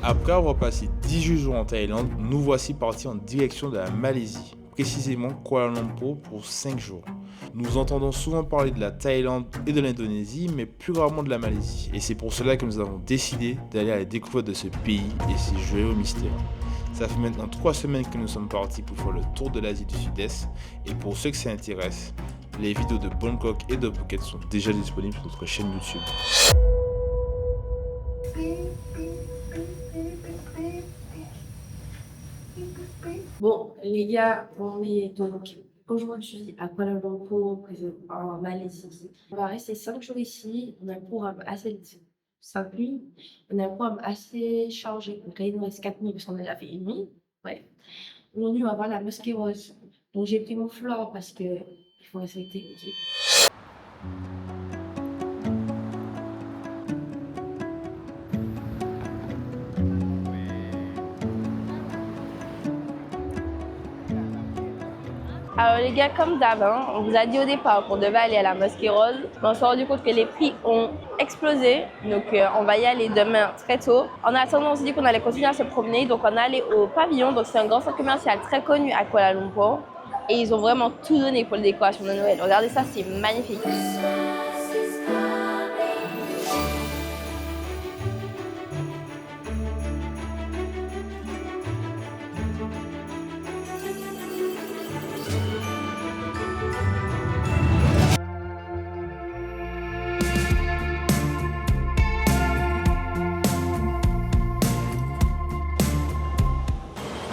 Après avoir passé 18 jours en Thaïlande, nous voici partis en direction de la Malaisie, précisément Kuala Lumpur pour 5 jours. Nous entendons souvent parler de la Thaïlande et de l'Indonésie, mais plus rarement de la Malaisie. Et c'est pour cela que nous avons décidé d'aller à la découverte de ce pays et ses joyeux mystères. Ça fait maintenant 3 semaines que nous sommes partis pour faire le tour de l'Asie du Sud-Est. Et pour ceux que ça intéresse, les vidéos de Bangkok et de Phuket sont déjà disponibles sur notre chaîne YouTube. Bon, les gars, on est donc aujourd'hui à Kuala Lumpur, en Malaisie. On va rester 5 jours ici. On a un programme assez 5 nuits. On a un programme assez chargé. Donc là, il nous reste 4 nuits parce qu'on a déjà fait une nuit. Ouais. Aujourd'hui, on va voir la mosquée rose. Donc j'ai pris mon flore parce que il faut respecter. Okay. Alors les gars, comme d'hab, hein, on vous a dit au départ qu'on devait aller à la mosquée rose, mais on s'est rendu compte que les prix ont explosé, donc on va y aller demain très tôt. En attendant, on s'est dit qu'on allait continuer à se promener, donc on est allé au pavillon, donc c'est un grand centre commercial très connu à Kuala Lumpur, et ils ont vraiment tout donné pour les décorations de Noël. Regardez ça, c'est magnifique.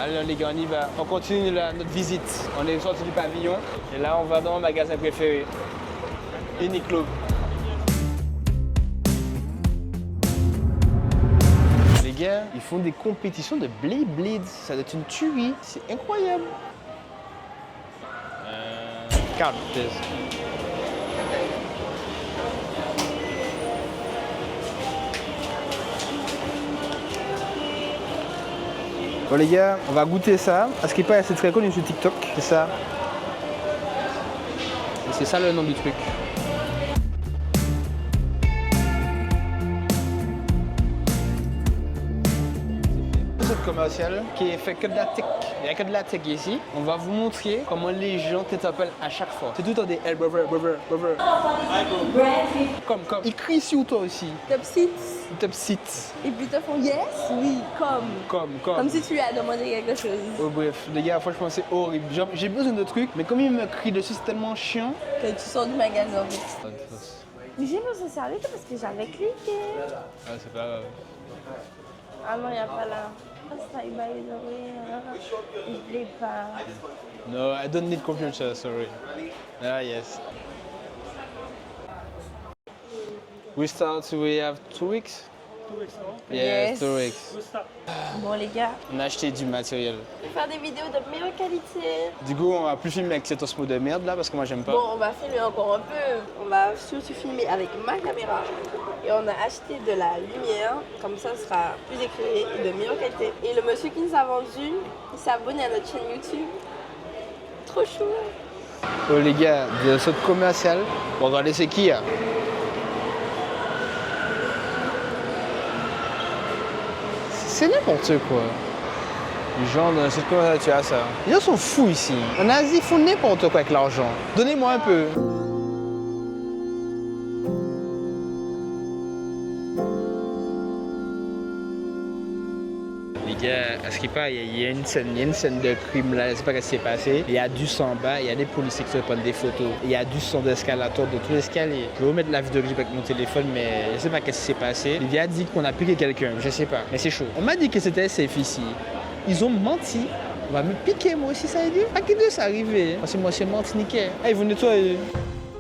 Alors les gars, on y va. On continue notre visite. On est sorti du pavillon et là on va dans mon magasin préféré, Uniqlo. Les gars, ils font des compétitions de Blade. Ça doit être une tuerie. C'est incroyable. Count this. Bon les gars, on va goûter ça. À ce qui paraît, c'est très connu sur TikTok, c'est ça. Et c'est ça le nom du truc. Cette commerciale qui est fait que de la tech. Il n'y a que de la tech ici. On va vous montrer comment les gens t'appellent à chaque fois. C'est tout le temps des hey brother. Comme. Ils crient sur toi aussi. Top sit. Et puis te font yes, oui, comme. Comme si tu lui as demandé quelque chose. Oh, bref, les gars, franchement, c'est horrible. J'ai besoin de trucs, mais comme ils me crient dessus, c'est tellement chiant. Que tu sors du magasin. Mais j'ai besoin de servir parce que j'avais cliqué. Ah, c'est pas grave. Ah non, il n'y a pas là. Ça, il va y je l'ai pas. No, I don't need computer, sorry. Ah, yes. We have 2 weeks? 2 weeks, no? Yes, 2 weeks. We'll stop. Bon les gars, On a acheté du matériel. on va faire des vidéos de meilleure qualité. Du coup, on va plus filmer avec cet osmo de merde là parce que moi j'aime pas. Bon, on va filmer encore un peu. On va surtout filmer avec ma caméra. Et on a acheté de la lumière, comme ça ce sera plus éclairé et de meilleure qualité. Et le monsieur qui nous a vendu, il s'est abonné à notre chaîne YouTube. Trop chou. Oh les gars, de cette commerciale, on va laisser qui là? C'est n'importe quoi. Les gens dans cette commerciale, tu as ça. Les gens sont fous ici. En Asie, ils font n'importe quoi avec l'argent. Donnez-moi un peu. Les gars, à ce qui paraît, il y a une scène de crime là, je sais pas ce qui s'est passé. Il y a du sang en bas, il y a des policiers qui se prennent des photos. Il y a du sang d'escalator de tout l'escalier. Je vais vous mettre la vidéo que j'ai avec mon téléphone, mais je sais pas ce qui s'est passé. Il a dit qu'on a piqué quelqu'un, je sais pas, mais c'est chaud. On m'a dit que c'était safe ici. Ils ont menti. On va me piquer moi aussi, ça veut dire. À qui de ça arriver? Parce que moi c'est Martiniquais. Ah, ils vont nettoyer.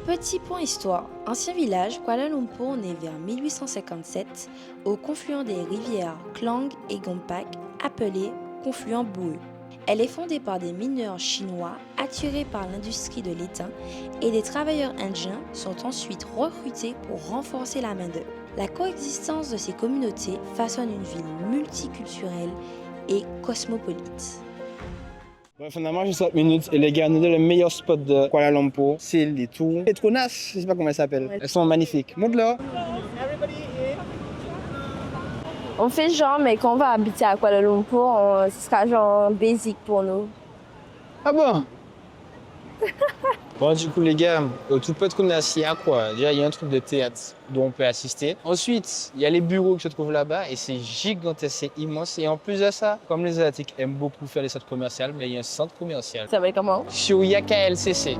Petit point histoire. Ancien village, Kuala Lumpur né vers 1857 au confluent des rivières Klang et Gompak, appelé confluent boueux. Elle est fondée par des mineurs chinois attirés par l'industrie de l'étain et des travailleurs indiens sont ensuite recrutés pour renforcer la main-d'œuvre. La coexistence de ces communautés façonne une ville multiculturelle et cosmopolite. Ouais, finalement, j'ai 5 minutes et les gars, nous le meilleur spot de Kuala Lumpur, c'est les tours Petronas, je sais pas comment elles s'appellent. Elles sont magnifiques. Montre-le. On fait genre, mais quand on va habiter à Kuala Lumpur, ce sera genre basic pour nous. Ah bon? Bon, du coup, les gars, au tout peu qu'on est assis à quoi? Déjà, il y a un truc de théâtre dont on peut assister. Ensuite, il y a les bureaux qui se trouvent là-bas et c'est gigantesque, c'est immense. Et en plus de ça, comme les Asiatiques aiment beaucoup faire les centres commerciaux, mais il y a un centre commercial. Ça va être comment? Sur YKLCC.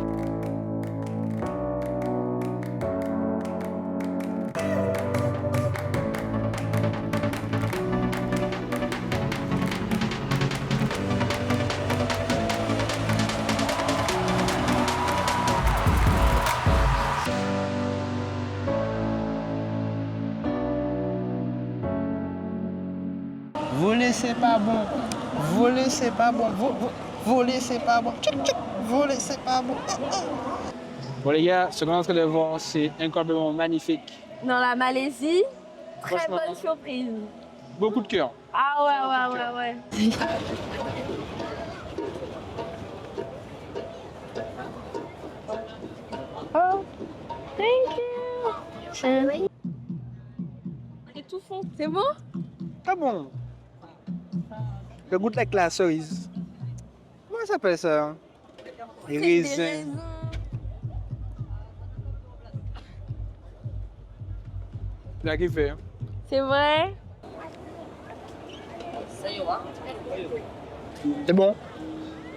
Voler, c'est pas bon. Voler, c'est pas bon. Voler, c'est pas bon. Tchouk, tchouk. Voler, c'est pas bon. Bon, les gars, ce qu'on est en train de voir, c'est incroyablement magnifique. Dans la Malaisie, très Franchement. bonne surprise. Beaucoup de cœur. Ah ouais. Oh, thank you. C'est tout fond. C'est bon? Pas bon. Ça goûte like la cerise. Comment ça s'appelle ça? Les raisins. Tu l'as kiffé, hein? C'est vrai? C'est bon.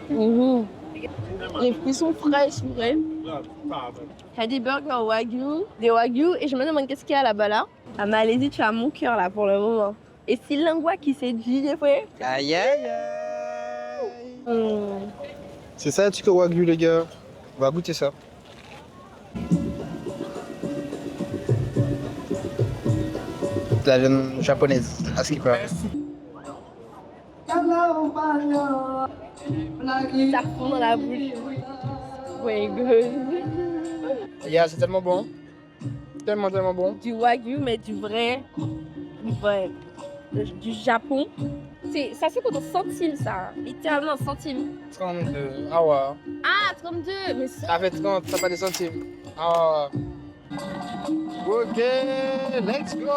Mhm. Les fruits sont frais, c'est vrai. Il y a des burgers wagyu, des wagyu, et je me demande qu'est-ce qu'il y a là-bas là. À Malaisie, tu as mon cœur là pour le moment. Et c'est l'angoisse qui s'est dit des fois. Aïe, aïe, aïe. C'est ça, le chicken wagyu, les gars. On va goûter ça. La jeune japonaise, à ce qu'il paraît. Ça fond dans la bouche. Ouais, good. Yeah, c'est tellement bon. Tellement bon. Du wagyu, mais du vrai. Du Japon. Ça c'est pour centimes, ça. Littéralement centimes. 32. Ah ouais. Ah, 32, mais ça. Ça fait 30, ça pas des centimes. Ah ouais. Ok, let's go.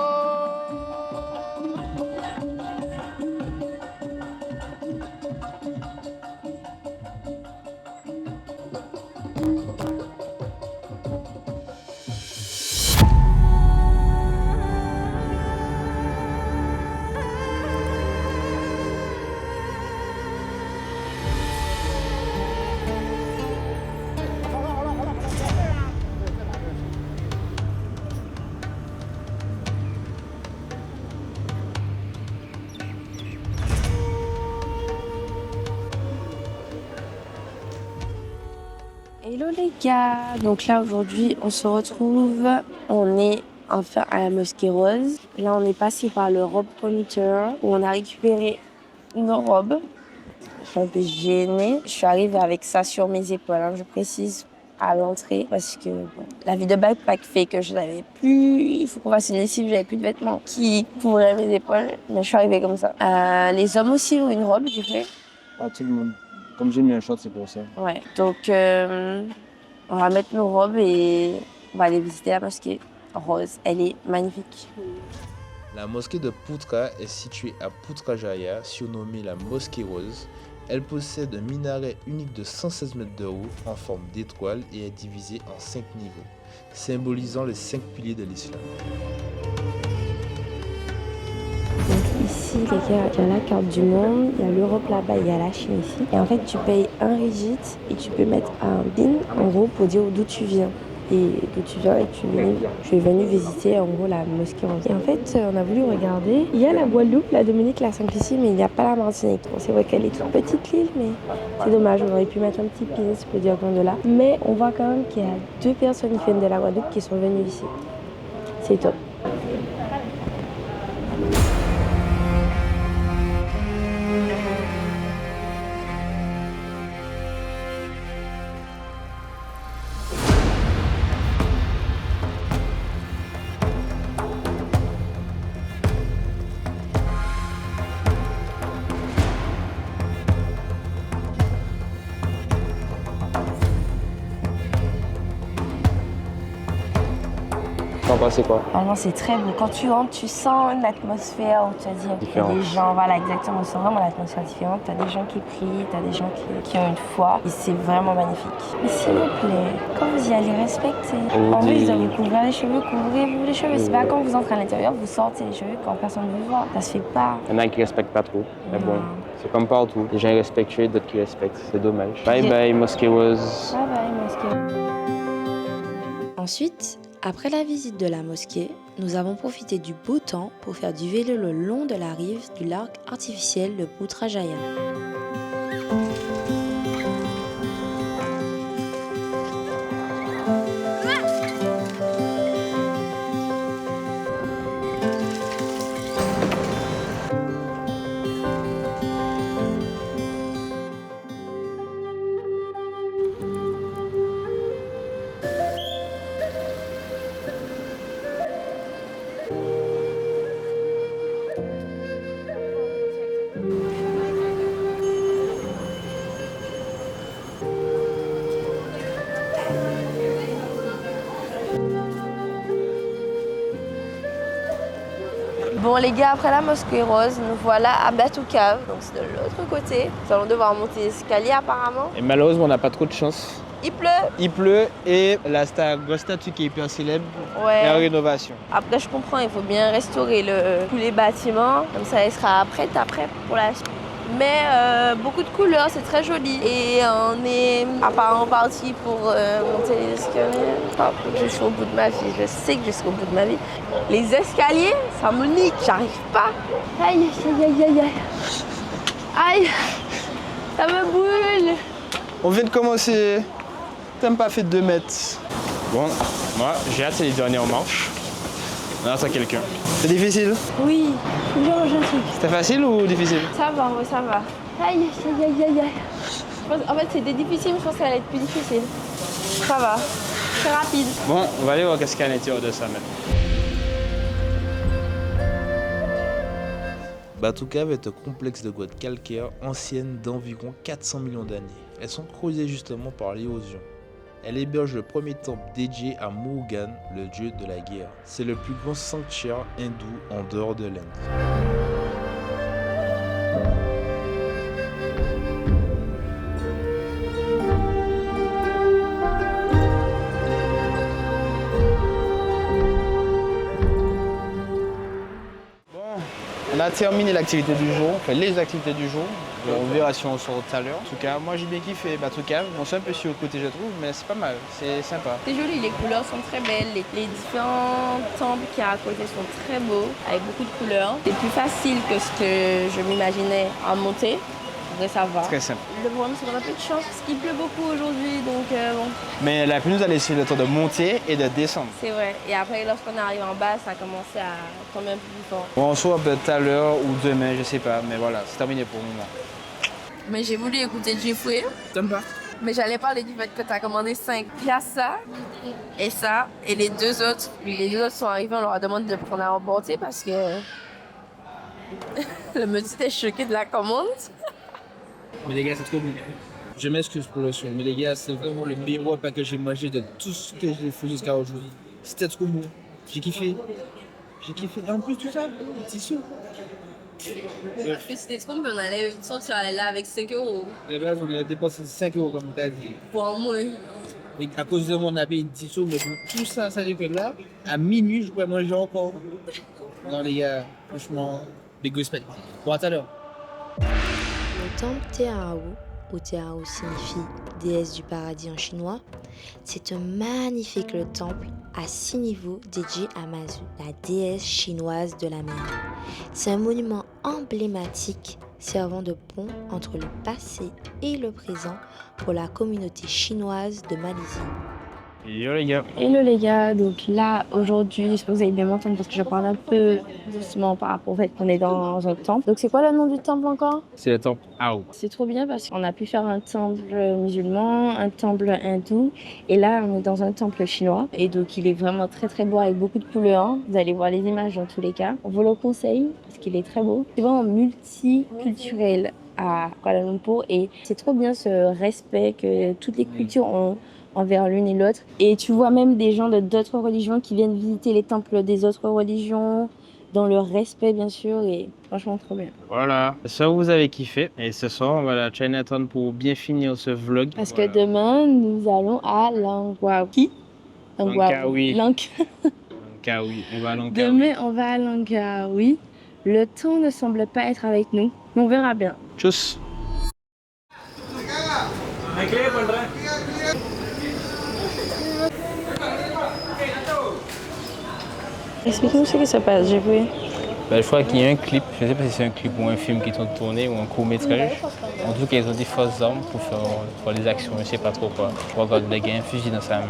Hello les gars, donc là aujourd'hui on se retrouve, on est enfin à la Mosquée Rose. Là on est passé par le robe promoteur où on a récupéré nos robes. Je suis un peu gênée, je suis arrivée avec ça sur mes épaules, hein, je précise à l'entrée parce que bon, la vie de backpack fait que je n'avais plus, il faut qu'on fasse une lessive, j'avais plus de vêtements qui couvraient mes épaules, mais je suis arrivée comme ça. Les hommes aussi ont une robe du coup. Ah, tout le monde. Comme j'ai mis un short, c'est pour ça. Ouais, donc on va mettre nos robes et on va aller visiter la mosquée rose. Elle est magnifique. La mosquée de Putra est située à Putrajaya, surnommée la Mosquée Rose. Elle possède un minaret unique de 116 mètres de haut en forme d'étoile et est divisée en 5 niveaux, symbolisant les 5 piliers de l'islam. Donc ici, les gars, il y a la carte du monde, il y a l'Europe là-bas, il y a la Chine ici. Et en fait, tu payes un ringgit et tu peux mettre un bin en gros pour dire d'où tu viens. Et d'où tu viens et je suis venue visiter en gros la mosquée rose. Et en fait, on a voulu regarder. Il y a la Guadeloupe, la Dominique, la Sainte-Lucie, mais il n'y a pas la Martinique. Bon, c'est vrai qu'elle est toute petite l'île, mais c'est dommage. On aurait pu mettre un petit pin, si je peux dire, de là. Mais on voit quand même qu'il y a 2 personnes qui viennent de la Guadeloupe qui sont venues ici. C'est top. pensez quoi? Vraiment, c'est très beau. Quand tu rentres, tu sens une atmosphère où tu vas dire qu'il y a des gens, voilà, exactement, tu sens vraiment l'atmosphère différente. Tu as des gens qui prient, tu as des gens qui ont une foi. Et c'est vraiment magnifique. Mais s'il vous plaît, quand vous y allez, respectez. En vrai, ils doivent couvrir les cheveux, couvrez-vous les cheveux. C'est pas quand vous entrez à l'intérieur, vous sortez les cheveux quand personne ne vous voit. Ça se fait pas. Il y en a qui respectent pas trop. Mais bon, c'est comme partout. Les gens respectent, d'autres qui respectent. C'est dommage. Bye bye, Mosque Rose. Bye bye, mosquée. Ensuite, après la visite de la mosquée, nous avons profité du beau temps pour faire du vélo le long de la rive du lac artificiel de Putrajaya. Bon les gars, après la mosquée rose, nous voilà à Batu Cave, donc c'est de l'autre côté. Nous allons devoir monter l'escalier apparemment. Et malheureusement, on n'a pas trop de chance. Il pleut. Il pleut et la grosse statue qui est hyper célèbre est en rénovation. Après je comprends, il faut bien restaurer tous les bâtiments, comme ça elle sera prête après pour la suite. Mais beaucoup de couleurs, c'est très joli. Et on est apparemment parti pour monter les escaliers. Enfin, jusqu'au bout de ma vie, je sais que jusqu'au bout de ma vie. Les escaliers, ça me nique, j'arrive pas. Aïe, aïe, aïe, aïe, aïe. Aïe, ça me brûle. On vient de commencer. T'as même pas fait 2 mètres. Bon, moi, j'ai hâte, c'est les dernières marches. On attend quelqu'un. C'est difficile? Oui, faut que je mange un truc. C'était facile ou difficile? Ça va, oui, ça va. Aïe, aïe, aïe, aïe, aïe. En fait, c'était difficile, mais je pense que ça allait être plus difficile. Ça va, c'est rapide. Bon, on va aller voir qu'est-ce qu'il y a à l'intérieur de ça maintenant. Batu Cave est un complexe de grottes calcaires anciennes d'environ 400 millions d'années. Elles sont creusées justement par l'érosion. Elle héberge le premier temple dédié à Murugan, le dieu de la guerre. C'est le plus grand sanctuaire hindou en dehors de l'Inde. On a terminé l'activité du jour, enfin les activités du jour. On verra si on sort tout à l'heure. En tout cas, moi j'ai bien kiffé Batu Cave. On s'est un peu sur le côté, je trouve, mais c'est pas mal, c'est sympa. C'est joli, les couleurs sont très belles. Les différents temples qu'il y a à côté sont très beaux, avec beaucoup de couleurs. C'est plus facile que ce que je m'imaginais en montée. En vrai, ça va. Très simple. Le problème, c'est qu'on a peu de chance parce qu'il pleut beaucoup aujourd'hui, donc bon. Mais la pluie nous a laissé le temps de monter et de descendre. C'est vrai. Et après, lorsqu'on arrive en bas, ça a commencé à tomber un peu plus fort. Bon, on se voit peut-être tout à l'heure ou demain, je sais pas, mais voilà, c'est terminé pour le moment. Mais j'ai voulu écouter Jeffrey. T'aimes pas? Mais j'allais parler du fait que tu as commandé 5. Il y a ça et ça. Et les deux autres sont arrivés, on leur a demandé de prendre à emporter parce que le monsieur était choqué de la commande. Mais les gars, c'est trop bon. Je m'excuse pour le son, mais les gars, c'est vraiment le meilleur repas que j'ai mangé de tout ce que j'ai fait jusqu'à aujourd'hui. C'était trop bon. J'ai kiffé. J'ai kiffé. Et en plus, tout ça, petit sou. C'était trop bon, on allait sortir là avec 5 euros. Les gars, on a dépensé 5 euros comme t'as dit. Pour moi. Et à cause de mon appel, 10 sous, mais pour tout ça, ça veut dire que là, à minuit, je pourrais manger encore. Non, les gars, franchement, big respect. Bon, à tout à l'heure. Le temple Teao, ou Teao signifie déesse du paradis en chinois, c'est un magnifique temple à 6 niveaux dédié à Mazu, la déesse chinoise de la mer. C'est un monument emblématique servant de pont entre le passé et le présent pour la communauté chinoise de Malaisie. Yo les gars. Hello les gars, donc là aujourd'hui, je pense que vous allez bien m'entendre parce que je parle un peu doucement par rapport au fait qu'on est dans un temple. Donc c'est quoi le nom du temple encore? C'est le temple Ao. C'est trop bien parce qu'on a pu faire un temple musulman, un temple hindou et là on est dans un temple chinois et donc il est vraiment très très beau avec beaucoup de couleurs. Vous allez voir les images dans tous les cas. On vous le conseille parce qu'il est très beau. C'est vraiment multiculturel à Kuala Lumpur et c'est trop bien ce respect que toutes les cultures ont envers l'une et l'autre. Et tu vois même des gens d'autres religions qui viennent visiter les temples des autres religions, dans le respect bien sûr, et franchement trop bien. Voilà, ça vous avez kiffé. Et ce soir, on va à la Chinatown pour bien finir ce vlog. Parce Voilà. que demain, nous allons à Langkawi. Langkawi. Langkawi. On va à Langkawi. Demain, on va à Langkawi. Le temps ne semble pas être avec nous, mais on verra bien. Tchuss. Explique-nous ce qui se passe, j'ai vu. Ben, je crois qu'il y a un clip, je ne sais pas si c'est un clip ou un film qui sont tournés ou un court-métrage. En tout cas, ils ont des fausses armes pour faire des actions, je ne sais pas trop quoi. Je regarde le gars, un fusil dans sa main.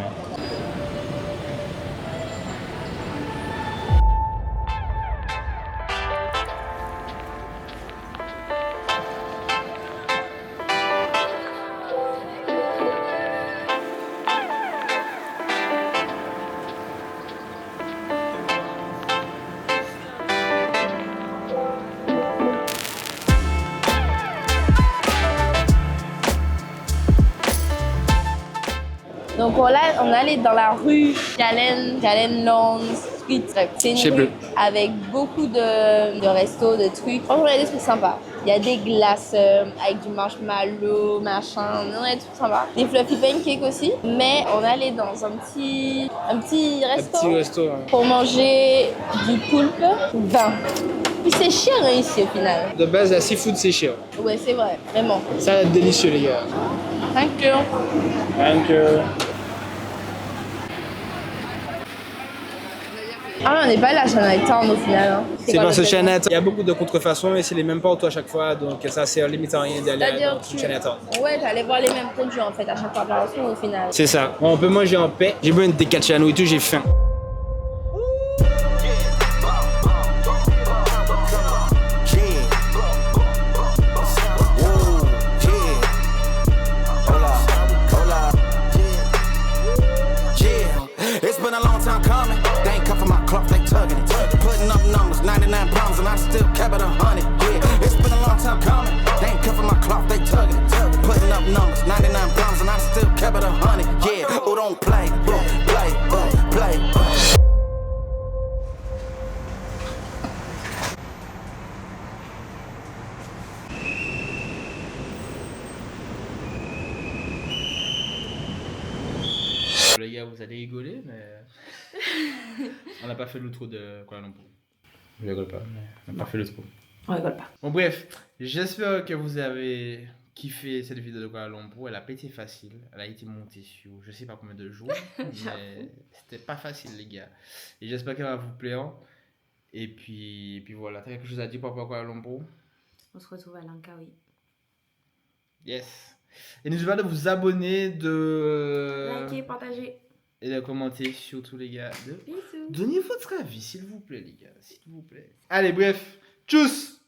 Donc on est allé dans la rue Galen Long Street. C'est une rue avec beaucoup de restos, de trucs. Franchement, il y a des trucs sympas. Il y a des glaces avec du marshmallow, machin. Il y a des trucs sympas. Des fluffy pancakes aussi. Mais on est allé dans un petit resto, pour manger du poulpe, vin. Puis c'est cher hein, ici au final. De base, la seafood, c'est cher. Ouais, c'est vrai, vraiment. Ça va être délicieux, les gars. Thank you. Thank you. Ah, on n'est pas allé à Chinatown au final. Hein. C'est quoi dans le ce fait Chinatown. Il y a beaucoup de contrefaçons, mais c'est les mêmes portes à chaque fois, donc ça sert limite à rien d'aller C'est-à-dire dans tout Chinatown. Ouais, j'allais voir les mêmes produits en fait à chaque fois par la suite au final. C'est ça. On peut manger en paix. J'ai besoin de décatchano et tout, j'ai faim. It's been a long time coming. They ain't cuffing my clock, they tugging it. Putting up numbers, 99 pounds, and I still kept it 100. Yeah, it's been a long time coming. They ain't cuffing my clock, they tugging it. Putting up numbers, 99 pounds, and I still kept it 100. Yeah, who don't play, play. Les gars, vous allez rigoler, mais on n'a pas fait l'outro de Kuala Lumpur. Je rigole pas, mais on n'a pas fait l'outro. On rigole pas. Bon bref, j'espère que vous avez kiffé cette vidéo de Kuala Lumpur. Elle a pas été facile, elle a été montée sur je sais pas combien de jours, mais c'était pas facile les gars. Et j'espère qu'elle va vous plaire. Et puis voilà, t'as quelque chose à dire par rapport à Kuala Lumpur? On se retrouve à Langkawi. Yes. Et n'oubliez pas de vous abonner, de Likez, partagez. et de commenter surtout les gars. Bisous. Donnez votre avis s'il vous plaît les gars, s'il vous plaît. Allez bref, tchuss.